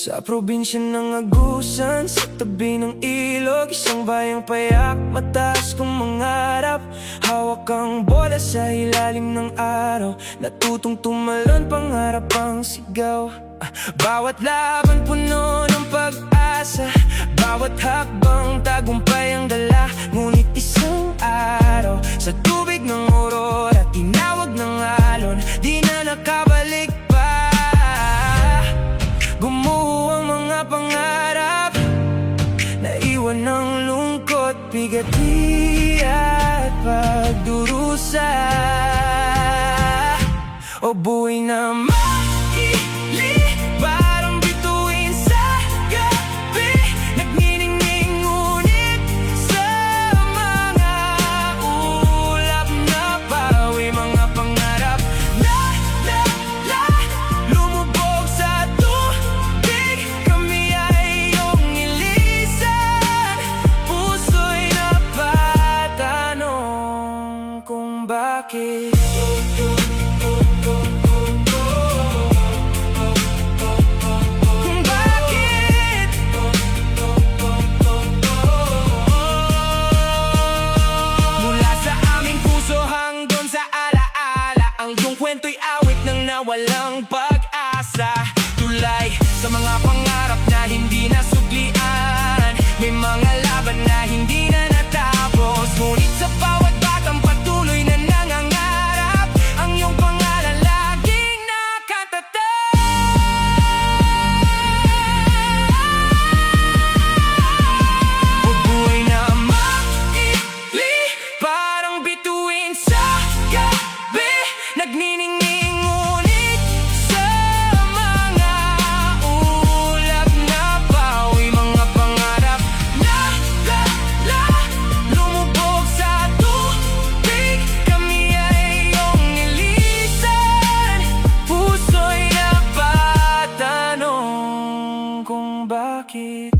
Sa probinsya ng Agusan, sa tabi ng ilog, isang bayang payak, mataas kong mangarap. Hawak ang bola sa ilalim ng araw, natutong tumalon, pangarap ang sigaw. Bawat laban puno ng pag-asa, bawat hakbang tagumpay ang dala. Ngunit isang araw, sa tubig ng aurora, tinawag ng alon, di na nakabalik pa. Gumuho ang mga pangarap, naiwan ng lungkot, bigati at pagdurusa. O buhay na maili, parang bituin sa gabi, nagniningning ngunit sa mga ulap na pawi. Mga pangarap na lumubog sa tubig, kami ay iyong ilisan. Puso'y napatanong kung bakit. Kwento'y awit ng nawalang pag-asa, tulay sa mga pangarap na hindi nasuklian. May mga laban na hindi na natapos, ngunit sa bawat batang patuloy na nangangarap, ang iyong pangalan laging nakatatak. O buhay na maili, parang bituin sa gabi, nagniningning ngunit sa mga ulap na pawi. Mga pangarap na lumubog sa tubig, kami ay iyong nilisan. Puso'y napatanong kung bakit.